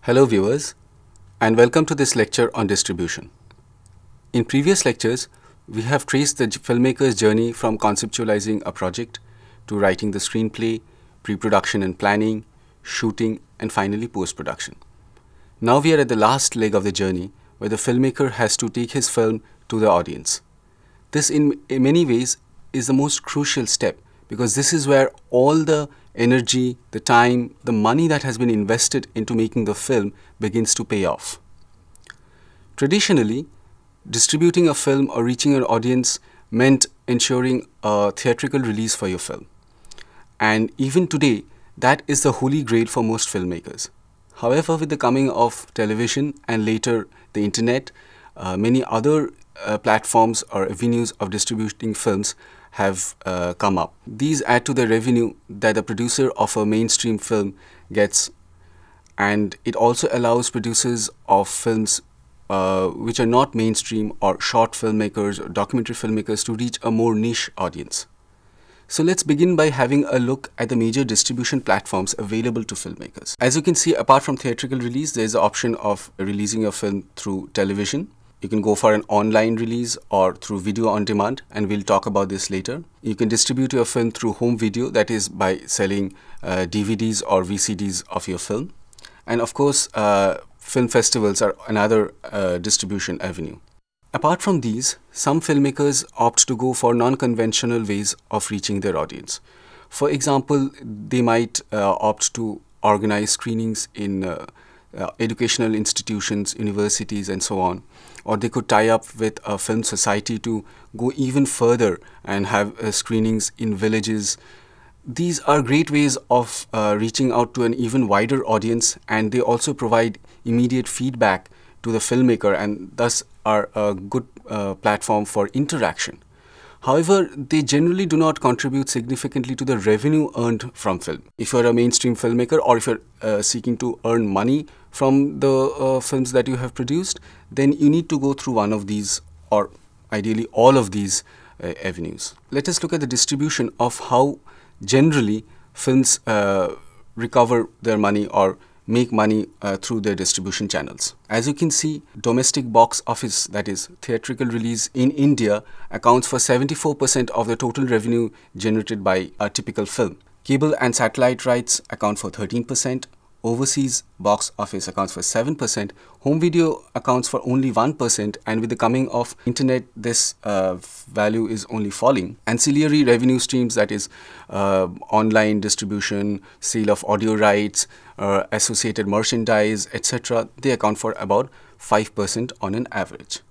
Hello viewers, and welcome to this lecture on distribution. In previous lectures, we have traced the filmmaker's journey from conceptualizing a project to writing the screenplay, pre-production and planning, shooting, and finally post-production. Now we are at the last leg of the journey where the filmmaker has to take his film to the audience. This in many ways is the most crucial step because this is where all the energy, the time, the money that has been invested into making the film begins to pay off. Traditionally, distributing a film or reaching an audience meant ensuring a theatrical release for your film. And even today, that is the holy grail for most filmmakers. However, with the coming of television and later the internet, many other platforms or avenues of distributing films have come up. These add to the revenue that the producer of a mainstream film gets, and it also allows producers of films which are not mainstream or short filmmakers or documentary filmmakers to reach a more niche audience. So let's begin by having a look at the major distribution platforms available to filmmakers. As you can see, apart from theatrical release, there is the option of releasing your film through television. You can go for an online release or through video on demand, and we'll talk about this later. You can distribute your film through home video, that is by selling DVDs or VCDs of your film. And of course, film festivals are another distribution avenue. Apart from these, some filmmakers opt to go for non-conventional ways of reaching their audience. For example, they might opt to organize screenings in educational institutions, universities, and so on. Or they could tie up with a film society to go even further and have screenings in villages. These are great ways of reaching out to an even wider audience, and they also provide immediate feedback to the filmmaker and thus are a good platform for interaction. However, they generally do not contribute significantly to the revenue earned from film. If you're a mainstream filmmaker or if you're seeking to earn money from the films that you have produced, then you need to go through one of these or ideally all of these avenues. Let us look at the distribution of how generally films recover their money or make money through their distribution channels. As you can see, domestic box office, that is theatrical release in India, accounts for 74% of the total revenue generated by a typical film. Cable and satellite rights account for 13%. Overseas box office accounts for 7%. Home video accounts for only 1%, and with the coming of internet, this value is only falling. Ancillary revenue streams, that is online distribution, sale of audio rights, associated merchandise, etc., they account for about 5% on an average.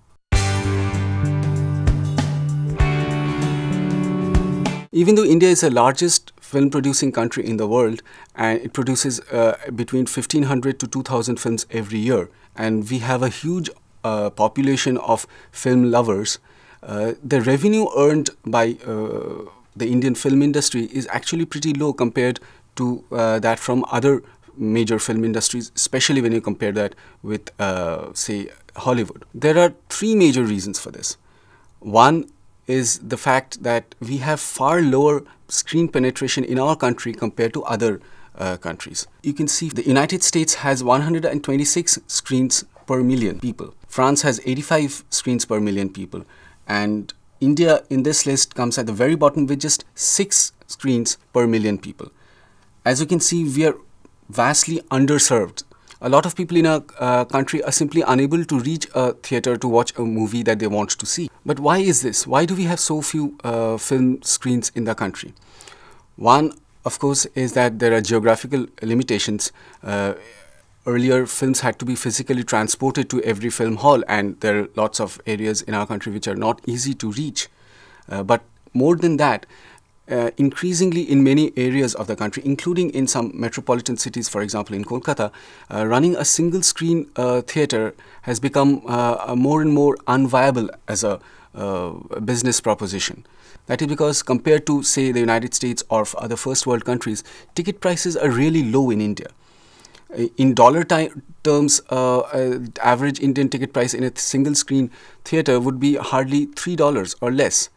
Even though India is the largest film producing country in the world and it produces between 1,500 to 2,000 films every year, and we have a huge population of film lovers, the revenue earned by the Indian film industry is actually pretty low compared to that from other major film industries, especially when you compare that with, say, Hollywood. There are three major reasons for this. One is the fact that we have far lower screen penetration in our country compared to other countries. You can see the United States has 126 screens per million people. France has 85 screens per million people. And India in this list comes at the very bottom with just 6 screens per million people. As you can see, we are vastly underserved. A lot of people in our country are simply unable to reach a theater to watch a movie that they want to see. But why is this? Why do we have so few film screens in the country? One, of course, is that there are geographical limitations. Earlier, films had to be physically transported to every film hall, and there are lots of areas in our country which are not easy to reach. But more than that, increasingly in many areas of the country, including in some metropolitan cities, for example in Kolkata, running a single screen theater has become more and more unviable as a business proposition. That is because compared to, say, the United States or other first world countries, ticket prices are really low in India. In dollar terms, average Indian ticket price in a single screen theater would be hardly $3 or less.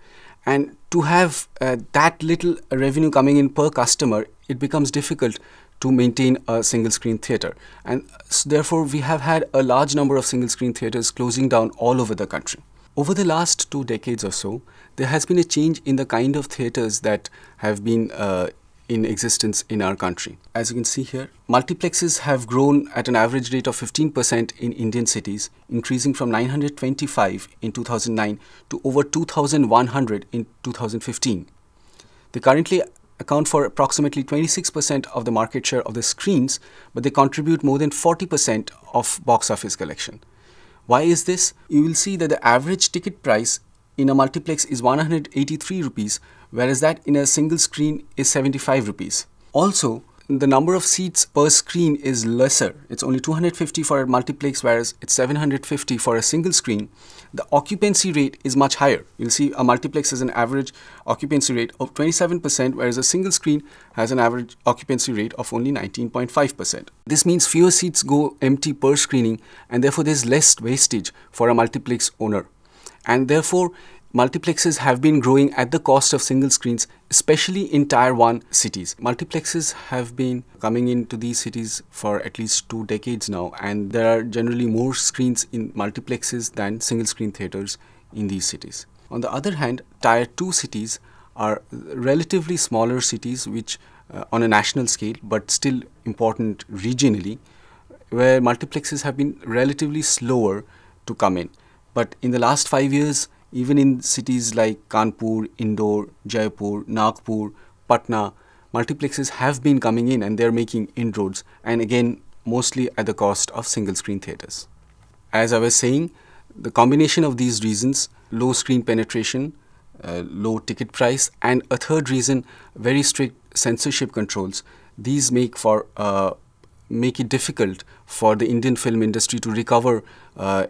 And to have that little revenue coming in per customer, it becomes difficult to maintain a single screen theatre, and therefore we have had a large number of single screen theatres closing down all over the country. Over the last 2 decades or so, there has been a change in the kind of theatres that have been in existence in our country. As you can see here, multiplexes have grown at an average rate of 15% in Indian cities, increasing from 925 in 2009 to over 2,100 in 2015. They currently account for approximately 26% of the market share of the screens, but they contribute more than 40% of box office collection. Why is this? You will see that the average ticket price in a multiplex is 183 rupees, whereas that in a single screen is 75 rupees. Also, the number of seats per screen is lesser. It's only 250 for a multiplex, whereas it's 750 for a single screen. The occupancy rate is much higher. You'll see a multiplex has an average occupancy rate of 27%, whereas a single screen has an average occupancy rate of only 19.5%. This means fewer seats go empty per screening, and therefore there's less wastage for a multiplex owner. And therefore, multiplexes have been growing at the cost of single screens, especially in Tier 1 cities. Multiplexes have been coming into these cities for at least 2 decades now, and there are generally more screens in multiplexes than single screen theatres in these cities. On the other hand, Tier 2 cities are relatively smaller cities which on a national scale, but still important regionally, where multiplexes have been relatively slower to come in. But in the last 5 years, even in cities like Kanpur, Indore, Jaipur, Nagpur, Patna, multiplexes have been coming in and they're making inroads, and again mostly at the cost of single screen theatres. As I was saying, the combination of these reasons, low screen penetration, low ticket price, and a third reason, very strict censorship controls, these make it difficult for the Indian film industry to recover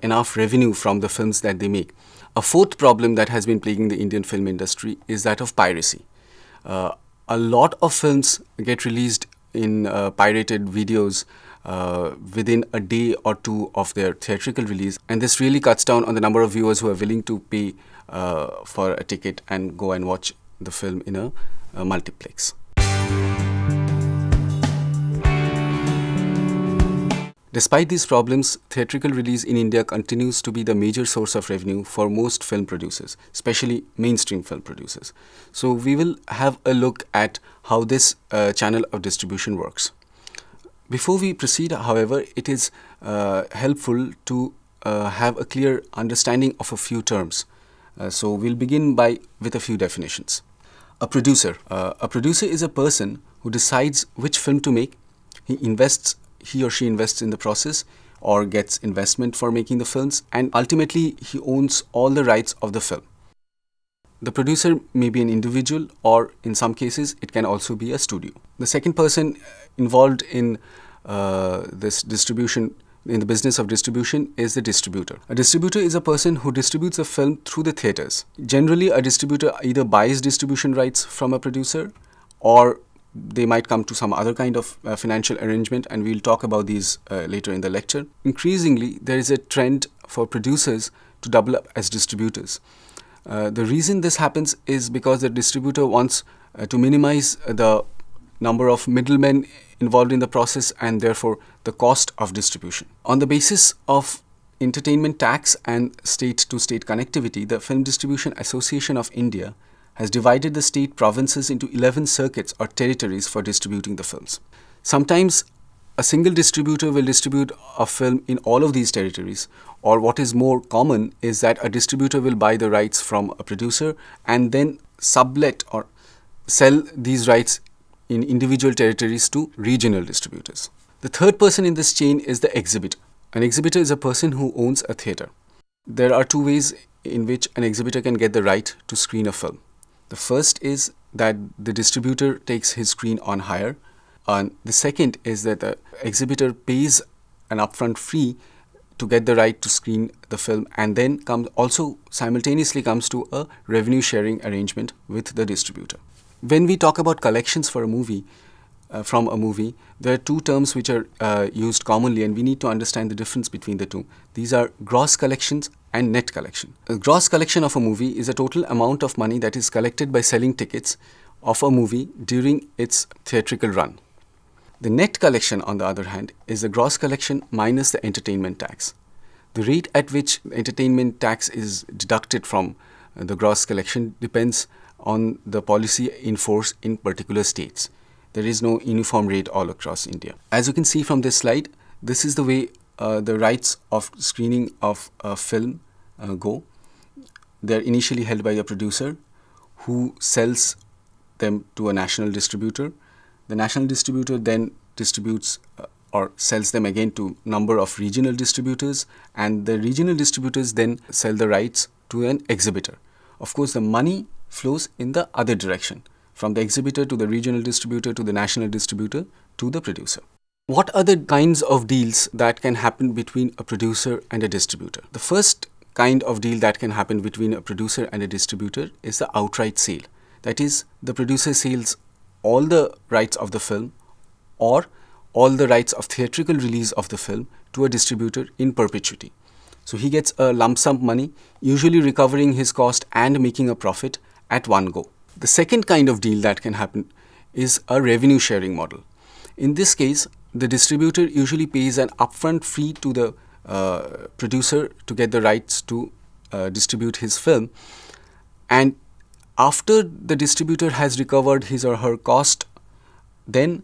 enough revenue from the films that they make. A fourth problem that has been plaguing the Indian film industry is that of piracy. A lot of films get released in pirated videos within a day or two of their theatrical release, and this really cuts down on the number of viewers who are willing to pay for a ticket and go and watch the film in a multiplex. Despite these problems, theatrical release in India continues to be the major source of revenue for most film producers, especially mainstream film producers. So we will have a look at how this channel of distribution works. Before we proceed, however, it is helpful to have a clear understanding of a few terms. So we'll begin with a few definitions. A producer is a person who decides which film to make. He or she invests in the process or gets investment for making the films, and ultimately he owns all the rights of the film. The producer may be an individual, or in some cases it can also be a studio. The second person involved in this distribution, in the business of distribution, is the distributor. A distributor is a person who distributes a film through the theatres. Generally, a distributor either buys distribution rights from a producer, or they might come to some other kind of financial arrangement, and we'll talk about these later in the lecture. Increasingly, there is a trend for producers to double up as distributors. The reason this happens is because the distributor wants to minimize the number of middlemen involved in the process and therefore the cost of distribution. On the basis of entertainment tax and state-to-state connectivity, the Film Distribution Association of India has divided the state provinces into 11 circuits or territories for distributing the films. Sometimes a single distributor will distribute a film in all of these territories, or what is more common is that a distributor will buy the rights from a producer and then sublet or sell these rights in individual territories to regional distributors. The third person in this chain is the exhibitor. An exhibitor is a person who owns a theatre. There are two ways in which an exhibitor can get the right to screen a film. The first is that the distributor takes his screen on hire, and the second is that the exhibitor pays an upfront fee to get the right to screen the film, and then simultaneously comes to a revenue sharing arrangement with the distributor. When we talk about collections for a movie, from a movie, there are two terms which are used commonly, and we need to understand the difference between the two. These are gross collections and net collection. A gross collection of a movie is a total amount of money that is collected by selling tickets of a movie during its theatrical run. The net collection, on the other hand, is the gross collection minus the entertainment tax. The rate at which entertainment tax is deducted from the gross collection depends on the policy in force in particular states. There is no uniform rate all across India. As you can see from this slide, this is the way the rights of screening of a film go. They are initially held by a producer who sells them to a national distributor. The national distributor then distributes or sells them again to number of regional distributors, and the regional distributors then sell the rights to an exhibitor. Of course, the money flows in the other direction, from the exhibitor to the regional distributor to the national distributor to the producer. What are the kinds of deals that can happen between a producer and a distributor? The first kind of deal that can happen between a producer and a distributor is the outright sale. That is, the producer sells all the rights of the film or all the rights of theatrical release of the film to a distributor in perpetuity. So he gets a lump sum money, usually recovering his cost and making a profit at one go. The second kind of deal that can happen is a revenue sharing model. In this case, the distributor usually pays an upfront fee to the producer to get the rights to distribute his film, and after the distributor has recovered his or her cost, then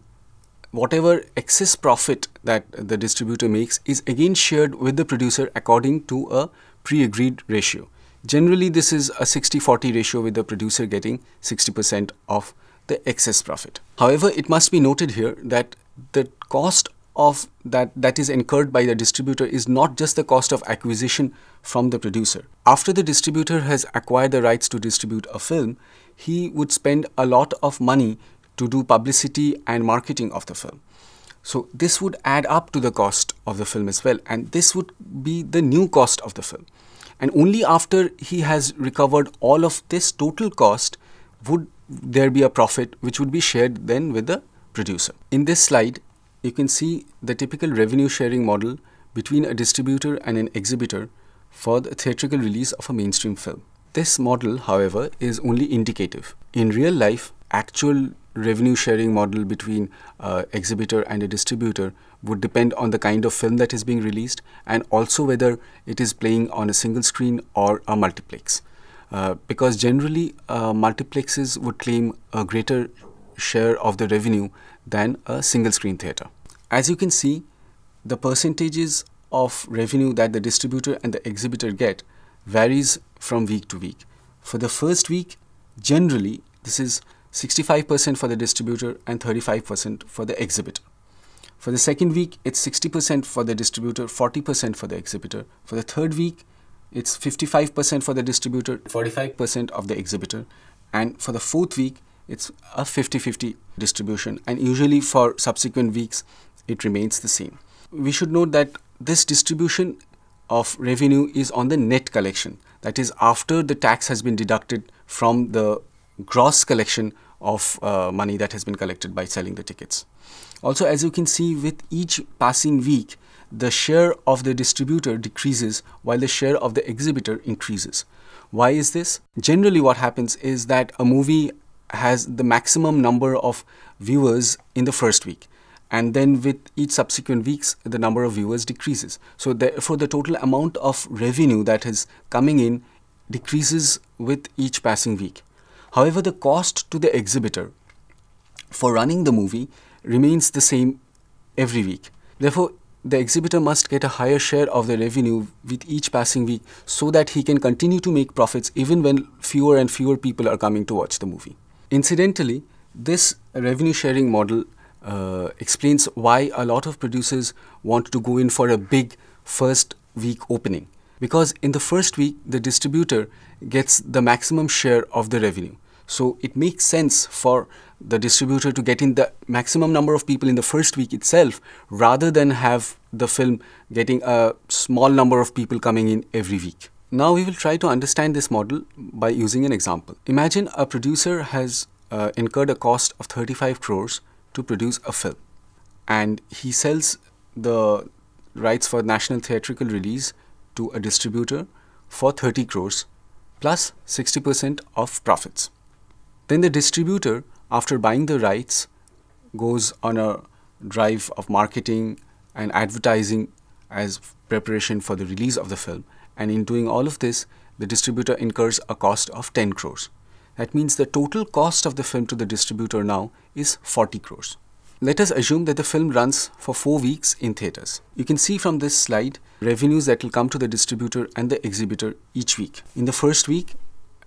whatever excess profit that the distributor makes is again shared with the producer according to a pre-agreed ratio. Generally, this is a 60-40 ratio, with the producer getting 60% of the excess profit. However, it must be noted here that the cost of that is incurred by the distributor is not just the cost of acquisition from the producer. After the distributor has acquired the rights to distribute a film, he would spend a lot of money to do publicity and marketing of the film. So this would add up to the cost of the film as well, and this would be the new cost of the film. And only after he has recovered all of this total cost would there be a profit which would be shared then with the producer. In this slide, you can see the typical revenue sharing model between a distributor and an exhibitor for the theatrical release of a mainstream film. This model, however, is only indicative. In real life, actual revenue sharing model between an exhibitor and a distributor would depend on the kind of film that is being released, and also whether it is playing on a single screen or a multiplex. Because generally multiplexes would claim a greater share of the revenue than a single screen theater. As you can see, the percentages of revenue that the distributor and the exhibitor get varies from week to week. For the first week, generally this is 65% for the distributor and 35% for the exhibitor. For the second week, it's 60% for the distributor, 40% for the exhibitor. For the third week, it's 55% for the distributor, 45% of the exhibitor. And for the fourth week, it's a 50-50 distribution, and usually for subsequent weeks it remains the same. We should note that this distribution of revenue is on the net collection, that is after the tax has been deducted from the gross collection of money that has been collected by selling the tickets. Also, as you can see, with each passing week, the share of the distributor decreases while the share of the exhibitor increases. Why is this? Generally what happens is that a movie has the maximum number of viewers in the first week, and then with each subsequent weeks the number of viewers decreases. So therefore the total amount of revenue that is coming in decreases with each passing week. However, the cost to the exhibitor for running the movie remains the same every week. Therefore, the exhibitor must get a higher share of the revenue with each passing week so that he can continue to make profits even when fewer and fewer people are coming to watch the movie. Incidentally, this revenue sharing model explains why a lot of producers want to go in for a big first week opening, because in the first week the distributor gets the maximum share of the revenue. So it makes sense for the distributor to get in the maximum number of people in the first week itself, rather than have the film getting a small number of people coming in every week. Now we will try to understand this model by using an example. Imagine a producer has incurred a cost of 35 crores to produce a film, and he sells the rights for national theatrical release to a distributor for 30 crores plus 60% of profits. Then the distributor, after buying the rights, goes on a drive of marketing and advertising as preparation for the release of the film. And in doing all of this, the distributor incurs a cost of 10 crores. That means the total cost of the film to the distributor now is 40 crores. Let us assume that the film runs for 4 weeks in theatres. You can see from this slide revenues that will come to the distributor and the exhibitor each week. In the first week,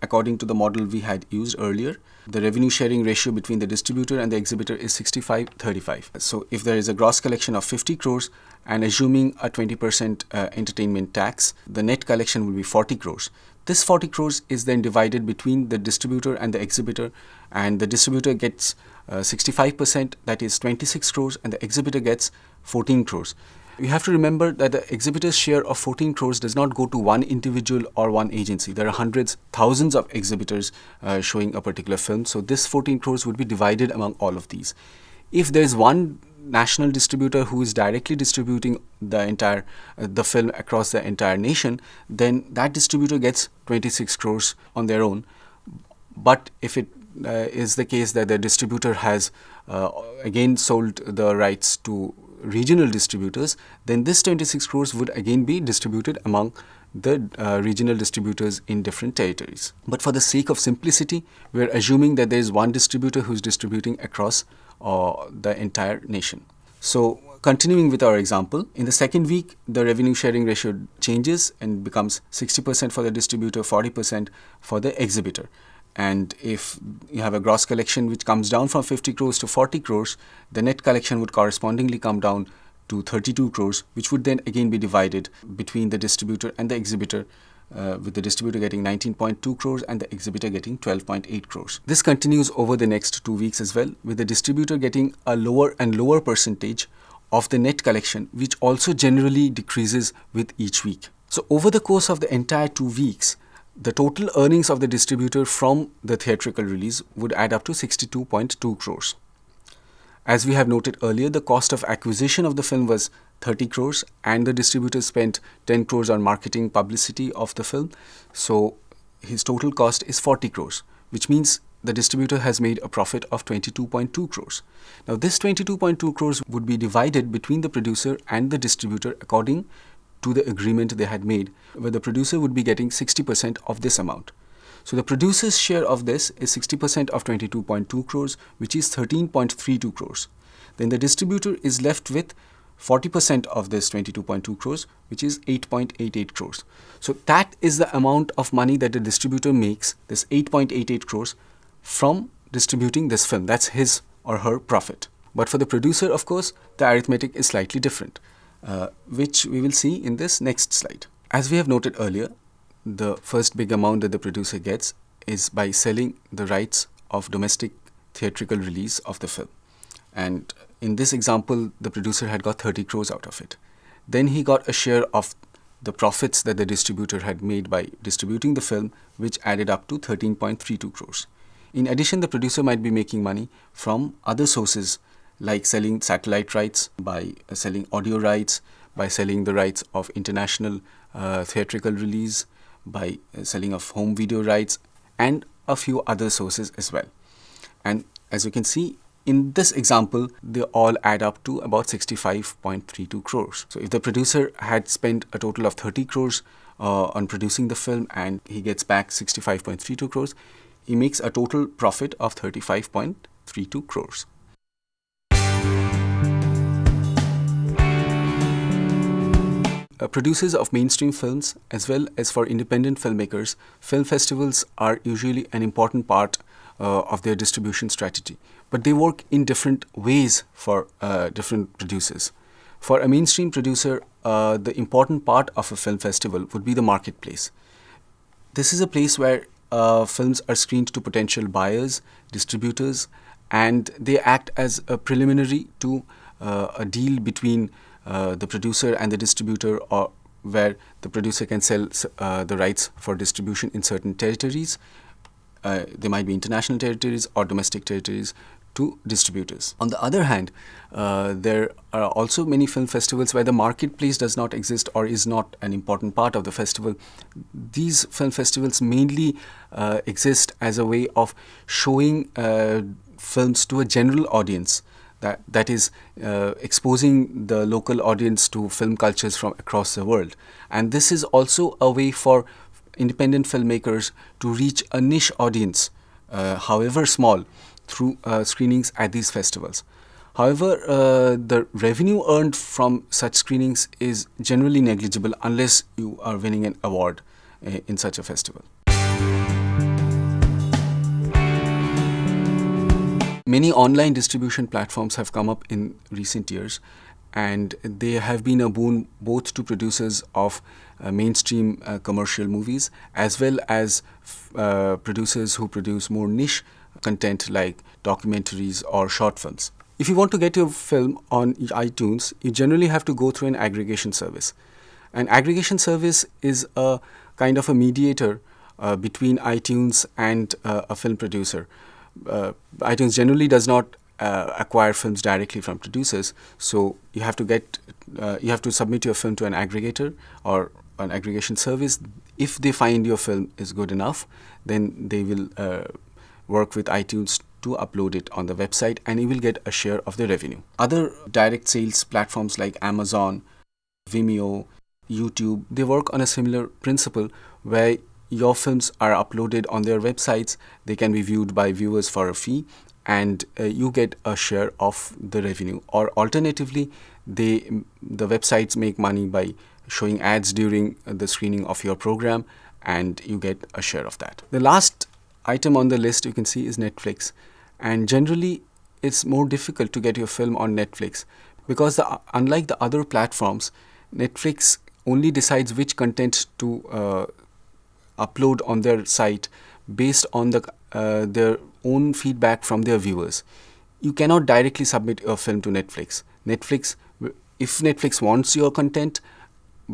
according to the model we had used earlier, the revenue sharing ratio between the distributor and the exhibitor is 65-35. So if there is a gross collection of 50 crores and assuming a 20% entertainment tax, the net collection will be 40 crores. This 40 crores is then divided between the distributor and the exhibitor, and the distributor gets 65%, that is 26 crores, and the exhibitor gets 14 crores. You have to remember that the exhibitor's share of 14 crores does not go to one individual or one agency. There are hundreds, thousands of exhibitors showing a particular film. So this 14 crores would be divided among all of these. If there is one national distributor who is directly distributing the entire the film across the entire nation, then that distributor gets 26 crores on their own. But if it is the case that the distributor has again sold the rights to regional distributors, then this 26 crores would again be distributed among the regional distributors in different territories. But for the sake of simplicity, we are assuming that there is one distributor who is distributing across the entire nation. So continuing with our example, in the second week, the revenue sharing ratio changes and becomes 60% for the distributor, 40% for the exhibitor. And if you have a gross collection which comes down from 50 crores to 40 crores, the net collection would correspondingly come down to 32 crores, which would then again be divided between the distributor and the exhibitor, with the distributor getting 19.2 crores and the exhibitor getting 12.8 crores. This continues over the next 2 weeks as well, with the distributor getting a lower and lower percentage of the net collection, which also generally decreases with each week. So over the course of the entire 2 weeks, the total earnings of the distributor from the theatrical release would add up to 62.2 crores. As we have noted earlier, the cost of acquisition of the film was 30 crores and the distributor spent 10 crores on marketing publicity of the film. So his total cost is 40 crores, which means the distributor has made a profit of 22.2 crores. Now this 22.2 crores would be divided between the producer and the distributor according to the agreement they had made, where the producer would be getting 60% of this amount. So the producer's share of this is 60% of 22.2 crores, which is 13.32 crores. Then the distributor is left with 40% of this 22.2 crores, which is 8.88 crores. So that is the amount of money that the distributor makes, this 8.88 crores, from distributing this film. That's his or her profit. But for the producer, of course, the arithmetic is slightly different, which we will see in this next slide. As we have noted earlier, the first big amount that the producer gets is by selling the rights of domestic theatrical release of the film. And in this example, the producer had got 30 crores out of it. Then he got a share of the profits that the distributor had made by distributing the film, which added up to 13.32 crores. In addition, the producer might be making money from other sources, like selling satellite rights, by selling audio rights, by selling the rights of international theatrical release, by selling of home video rights, and a few other sources as well. And as you can see, in this example, they all add up to about 65.32 crores. So if the producer had spent a total of 30 crores on producing the film and he gets back 65.32 crores, he makes a total profit of 35.32 crores. Producers of mainstream films, as well as for independent filmmakers, film festivals are usually an important part of their distribution strategy. But they work in different ways for different producers. For a mainstream producer, the important part of a film festival would be the marketplace. This is a place where films are screened to potential buyers, distributors, and they act as a preliminary to a deal between the producer and the distributor, or where the producer can sell the rights for distribution in certain territories. They might be international territories or domestic territories to distributors. On the other hand, there are also many film festivals where the marketplace does not exist or is not an important part of the festival. These film festivals mainly exist as a way of showing films to a general audience. that is exposing the local audience to film cultures from across the world. And this is also a way for independent filmmakers to reach a niche audience, however small, through screenings at these festivals. However, the revenue earned from such screenings is generally negligible unless you are winning an award in such a festival. Many online distribution platforms have come up in recent years, and they have been a boon both to producers of mainstream commercial movies as well as producers who produce more niche content like documentaries or short films. If you want to get your film on iTunes, you generally have to go through an aggregation service. An aggregation service is a kind of a mediator between iTunes and a film producer. iTunes generally does not acquire films directly from producers, so you have to submit your film to an aggregator or an aggregation service. If they find your film is good enough, then they will work with iTunes to upload it on the website, and you will get a share of the revenue. Other direct sales platforms like Amazon, Vimeo, YouTube, they work on a similar principle where your films are uploaded on their websites. They can be viewed by viewers for a fee, and you get a share of the revenue. Or alternatively, the websites make money by showing ads during the screening of your program, and you get a share of that. The last item on the list you can see is Netflix, and generally it's more difficult to get your film on Netflix because unlike the other platforms, Netflix only decides which content to upload on their site based on their own feedback from their viewers. You cannot directly submit your film to Netflix. If Netflix wants your content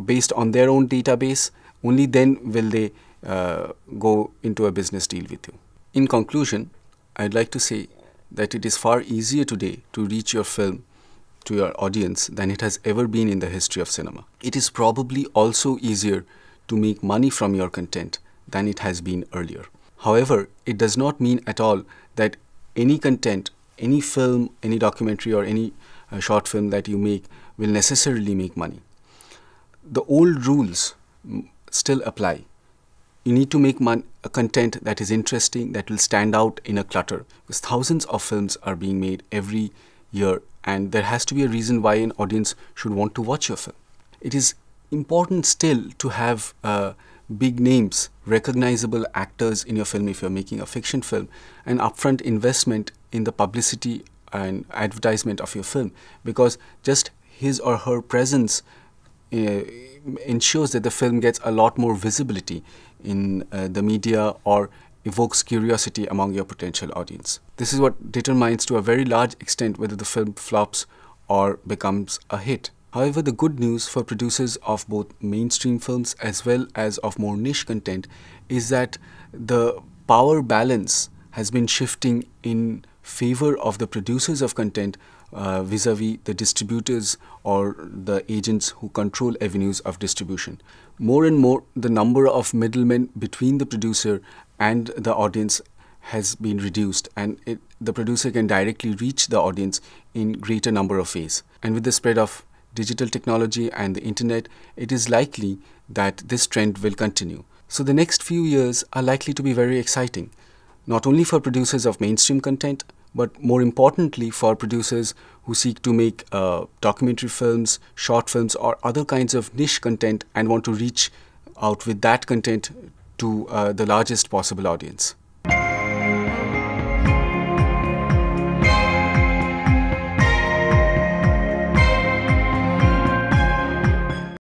based on their own database, only then will they go into a business deal with you. In conclusion, I'd like to say that it is far easier today to reach your film to your audience than it has ever been in the history of cinema. It is probably also easier to make money from your content than it has been earlier. However, it does not mean at all that any content, any film, any documentary or any short film that you make will necessarily make money. The old rules still apply. You need to make a content that is interesting, that will stand out in a clutter, because thousands of films are being made every year, and there has to be a reason why an audience should want to watch your film. It is important still to have big names, recognizable actors in your film if you're making a fiction film, and upfront investment in the publicity and advertisement of your film, because just his or her presence ensures that the film gets a lot more visibility in the media or evokes curiosity among your potential audience. This is what determines to a very large extent whether the film flops or becomes a hit. However, the good news for producers of both mainstream films as well as of more niche content is that the power balance has been shifting in favor of the producers of content vis-a-vis the distributors or the agents who control avenues of distribution. More and more, the number of middlemen between the producer and the audience has been reduced, and the producer can directly reach the audience in greater number of ways. And with the spread of digital technology and the internet, it is likely that this trend will continue. So the next few years are likely to be very exciting, not only for producers of mainstream content, but more importantly for producers who seek to make documentary films, short films, or other kinds of niche content and want to reach out with that content to the largest possible audience.